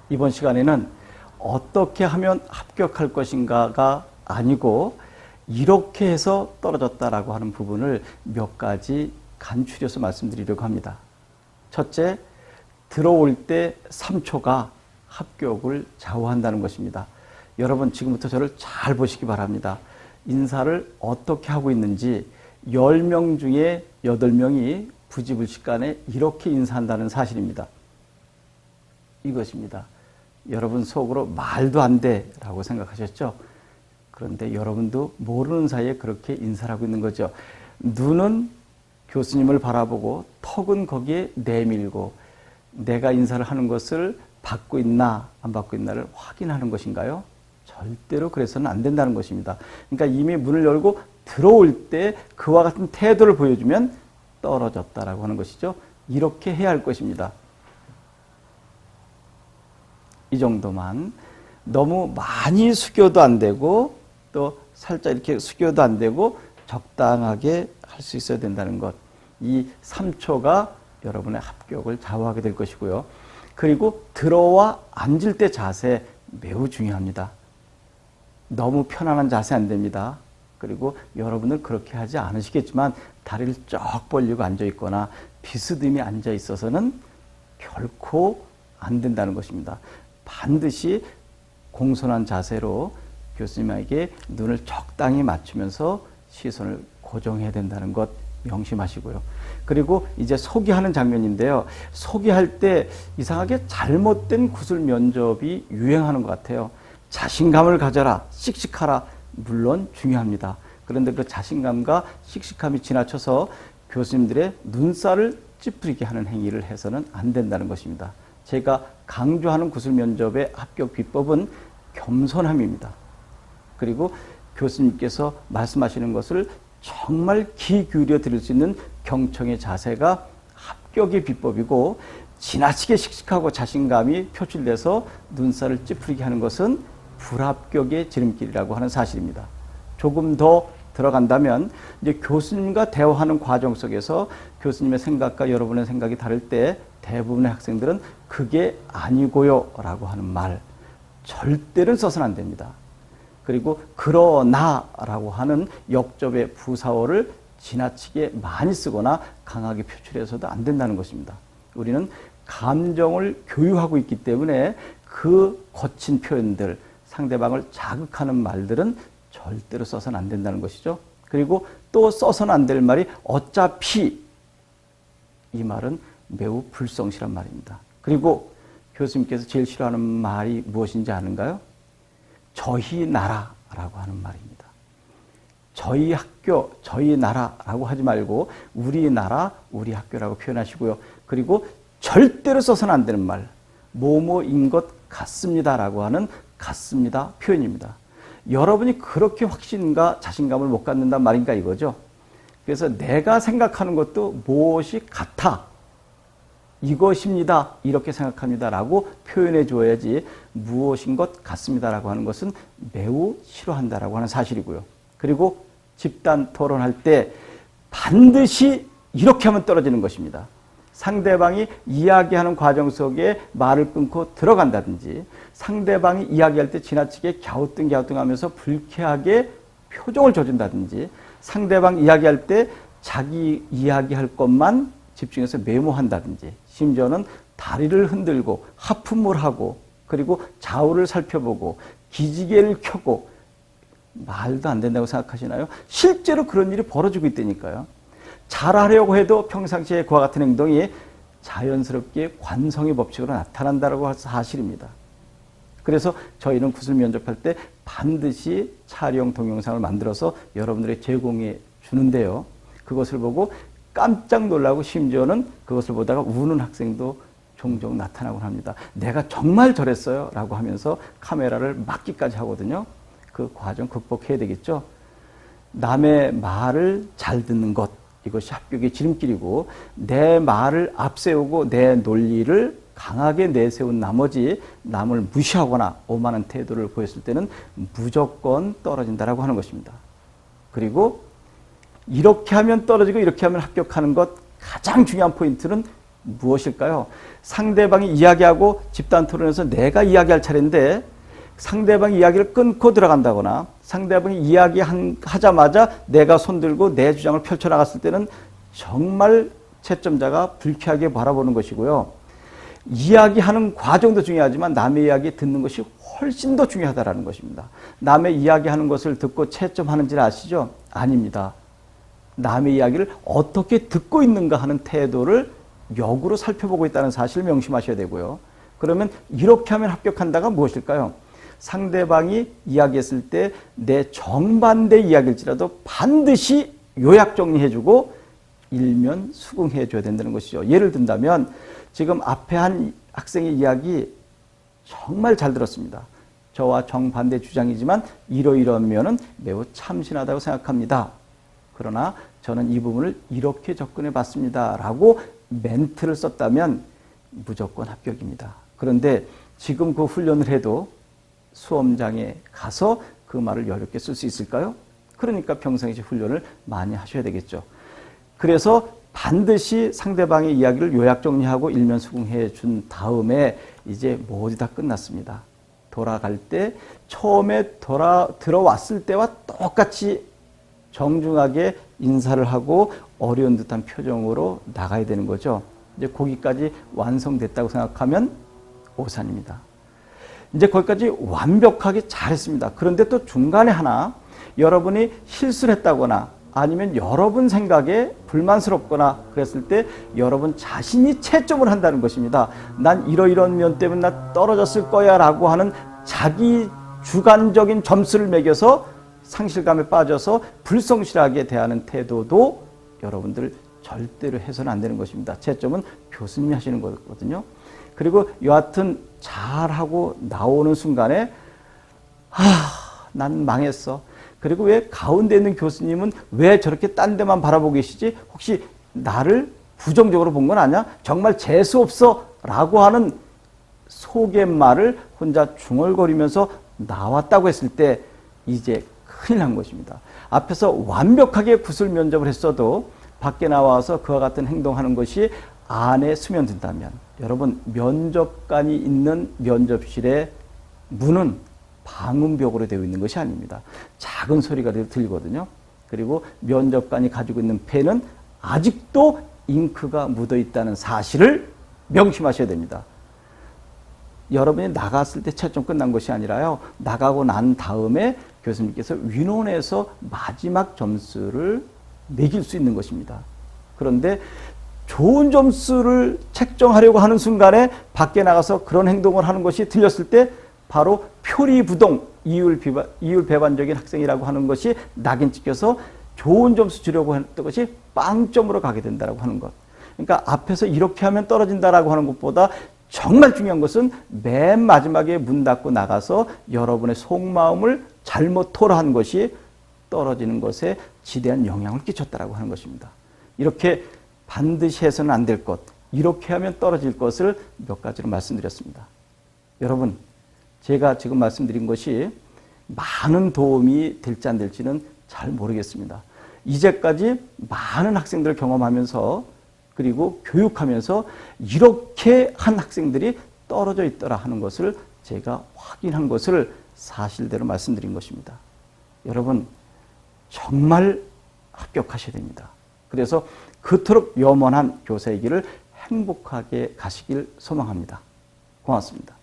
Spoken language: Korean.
이번 시간에는 어떻게 하면 합격할 것인가가 아니고 이렇게 해서 떨어졌다라고 하는 부분을 몇 가지 간추려서 말씀드리려고 합니다. 첫째, 들어올 때 3초가 합격을 좌우한다는 것입니다. 여러분 지금부터 저를 잘 보시기 바랍니다. 인사를 어떻게 하고 있는지 10명 중에 8명이 부지불식간에 이렇게 인사한다는 사실입니다. 이것입니다. 여러분 속으로 말도 안 돼 라고 생각하셨죠? 그런데 여러분도 모르는 사이에 그렇게 인사를 하고 있는 거죠. 눈은 교수님을 바라보고 턱은 거기에 내밀고 내가 인사를 하는 것을 받고 있나 안 받고 있나를 확인하는 것인가요? 절대로 그래서는 안 된다는 것입니다. 그러니까 이미 문을 열고 들어올 때 그와 같은 태도를 보여주면 떨어졌다라고 하는 것이죠. 이렇게 해야 할 것입니다. 이 정도만. 너무 많이 숙여도 안 되고 또 살짝 이렇게 숙여도 안 되고 적당하게 할 수 있어야 된다는 것. 이 3초가 여러분의 합격을 좌우하게 될 것이고요. 그리고 들어와 앉을 때 자세 매우 중요합니다. 너무 편안한 자세 안 됩니다. 그리고 여러분은 그렇게 하지 않으시겠지만 다리를 쫙 벌리고 앉아 있거나 비스듬히 앉아 있어서는 결코 안 된다는 것입니다. 반드시 공손한 자세로 교수님에게 눈을 적당히 맞추면서 시선을 고정해야 된다는 것 명심하시고요. 그리고 이제 소개하는 장면인데요. 소개할 때 이상하게 잘못된 구술 면접이 유행하는 것 같아요. 자신감을 가져라, 씩씩하라, 물론 중요합니다. 그런데 그 자신감과 씩씩함이 지나쳐서 교수님들의 눈살을 찌푸리게 하는 행위를 해서는 안 된다는 것입니다. 제가 강조하는 구술 면접의 합격 비법은 겸손함입니다. 그리고 교수님께서 말씀하시는 것을 정말 귀 기울여 들을 수 있는 경청의 자세가 합격의 비법이고, 지나치게 씩씩하고 자신감이 표출돼서 눈살을 찌푸리게 하는 것은 불합격의 지름길이라고 하는 사실입니다. 조금 더 들어간다면 이제 교수님과 대화하는 과정 속에서 교수님의 생각과 여러분의 생각이 다를 때 대부분의 학생들은 그게 아니고요 라고 하는 말 절대로 써서는 안 됩니다. 그리고 그러나 라고 하는 역접의 부사어를 지나치게 많이 쓰거나 강하게 표출해서도 안 된다는 것입니다. 우리는 감정을 교유하고 있기 때문에 그 거친 표현들, 상대방을 자극하는 말들은 절대로 써서는 안 된다는 것이죠. 그리고 또 써서는 안 될 말이 어차피, 이 말은 매우 불성실한 말입니다. 그리고 교수님께서 제일 싫어하는 말이 무엇인지 아는가요? 저희 나라라고 하는 말입니다. 저희 학교, 저희 나라라고 하지 말고 우리나라, 우리 학교라고 표현하시고요. 그리고 절대로 써서는 안 되는 말, 뭐뭐인 것 같습니다라고 하는 같습니다 표현입니다. 여러분이 그렇게 확신과 자신감을 못 갖는단 말인가 이거죠. 그래서 내가 생각하는 것도 무엇이 같아, 이것입니다, 이렇게 생각합니다 라고 표현해 줘야지 무엇인 것 같습니다 라고 하는 것은 매우 싫어한다라고 하는 사실이고요. 그리고 집단 토론할 때 반드시 이렇게 하면 떨어지는 것입니다. 상대방이 이야기하는 과정 속에 말을 끊고 들어간다든지, 상대방이 이야기할 때 지나치게 갸우뚱하면서 불쾌하게 표정을 져준다든지, 상대방 이야기할 때 자기 이야기할 것만 집중해서 메모한다든지, 심지어는 다리를 흔들고 하품을 하고 그리고 좌우를 살펴보고 기지개를 켜고, 말도 안 된다고 생각하시나요? 실제로 그런 일이 벌어지고 있다니까요. 잘하려고 해도 평상시에 그와 같은 행동이 자연스럽게 관성의 법칙으로 나타난다는 사실입니다. 그래서 저희는 구술 면접할 때 반드시 촬영 동영상을 만들어서 여러분들에게 제공해 주는데요. 그것을 보고 깜짝 놀라고 심지어는 그것을 보다가 우는 학생도 종종 나타나곤 합니다. 내가 정말 저랬어요 라고 하면서 카메라를 막기까지 하거든요. 그 과정 극복해야 되겠죠. 남의 말을 잘 듣는 것, 이것이 합격의 지름길이고, 내 말을 앞세우고 내 논리를 강하게 내세운 나머지 남을 무시하거나 오만한 태도를 보였을 때는 무조건 떨어진다라고 하는 것입니다. 그리고 이렇게 하면 떨어지고 이렇게 하면 합격하는 것 가장 중요한 포인트는 무엇일까요? 상대방이 이야기하고 집단 토론에서 내가 이야기할 차례인데 상대방이 이야기를 끊고 들어간다거나 상대방이 이야기하자마자 내가 손들고 내 주장을 펼쳐나갔을 때는 정말 채점자가 불쾌하게 바라보는 것이고요. 이야기하는 과정도 중요하지만 남의 이야기 듣는 것이 훨씬 더 중요하다는 것입니다. 남의 이야기하는 것을 듣고 채점하는지를 아시죠? 아닙니다. 남의 이야기를 어떻게 듣고 있는가 하는 태도를 역으로 살펴보고 있다는 사실을 명심하셔야 되고요. 그러면 이렇게 하면 합격한다가 무엇일까요? 상대방이 이야기했을 때 내 정반대 이야기일지라도 반드시 요약 정리해주고 일면 수긍해줘야 된다는 것이죠. 예를 든다면 지금 앞에 한 학생의 이야기 정말 잘 들었습니다. 저와 정반대 주장이지만 이러이러한 면은 매우 참신하다고 생각합니다. 그러나 저는 이 부분을 이렇게 접근해 봤습니다. 라고 멘트를 썼다면 무조건 합격입니다. 그런데 지금 그 훈련을 해도 수험장에 가서 그 말을 여유롭게 쓸 수 있을까요? 그러니까 평상시 훈련을 많이 하셔야 되겠죠. 그래서 반드시 상대방의 이야기를 요약 정리하고 일면 수긍해 준 다음에 이제 모두 다 끝났습니다. 돌아갈 때 처음에 들어왔을 때와 똑같이 정중하게 인사를 하고 어려운 듯한 표정으로 나가야 되는 거죠. 이제 거기까지 완성됐다고 생각하면 오산입니다. 이제 거기까지 완벽하게 잘했습니다. 그런데 또 중간에 하나 여러분이 실수를 했다거나 아니면 여러분 생각에 불만스럽거나 그랬을 때 여러분 자신이 채점을 한다는 것입니다. 난 이러이러한 면 때문에 나 떨어졌을 거야 라고 하는 자기 주관적인 점수를 매겨서 상실감에 빠져서 불성실하게 대하는 태도도 여러분들 절대로 해서는 안 되는 것입니다. 채점은 교수님이 하시는 거거든요. 그리고 여하튼 잘하고 나오는 순간에 난 망했어. 그리고 왜 가운데 있는 교수님은 왜 저렇게 딴 데만 바라보고 계시지? 혹시 나를 부정적으로 본 건 아니야? 정말 재수없어 라고 하는 속갯말을 혼자 중얼거리면서 나왔다고 했을 때 이제 큰일 난 것입니다. 앞에서 완벽하게 구술 면접을 했어도 밖에 나와서 그와 같은 행동하는 것이 안에 스며든다면 여러분 면접관이 있는 면접실의 문은 방음벽으로 되어 있는 것이 아닙니다. 작은 소리가 들리거든요. 그리고 면접관이 가지고 있는 펜은 아직도 잉크가 묻어 있다는 사실을 명심하셔야 됩니다. 여러분이 나갔을 때 채점 끝난 것이 아니라요. 나가고 난 다음에 교수님께서 win원해서 마지막 점수를 매길 수 있는 것입니다. 그런데 좋은 점수를 책정하려고 하는 순간에 밖에 나가서 그런 행동을 하는 것이 들렸을 때 바로 표리부동, 이율배반적인 학생이라고 하는 것이 낙인 찍혀서 좋은 점수 주려고 했던 것이 빵점으로 가게 된다고 하는 것. 그러니까 앞에서 이렇게 하면 떨어진다라고 하는 것보다 정말 중요한 것은 맨 마지막에 문 닫고 나가서 여러분의 속마음을 잘못 토로한 것이 떨어지는 것에 지대한 영향을 끼쳤다라고 하는 것입니다. 이렇게 반드시 해서는 안 될 것, 이렇게 하면 떨어질 것을 몇 가지로 말씀드렸습니다. 여러분, 제가 지금 말씀드린 것이 많은 도움이 될지 안 될지는 잘 모르겠습니다. 이제까지 많은 학생들을 경험하면서 그리고 교육하면서 이렇게 한 학생들이 떨어져 있더라 하는 것을 제가 확인한 것을 사실대로 말씀드린 것입니다. 여러분, 정말 합격하셔야 됩니다. 그래서 그토록 염원한 교사의 길을 행복하게 가시길 소망합니다. 고맙습니다.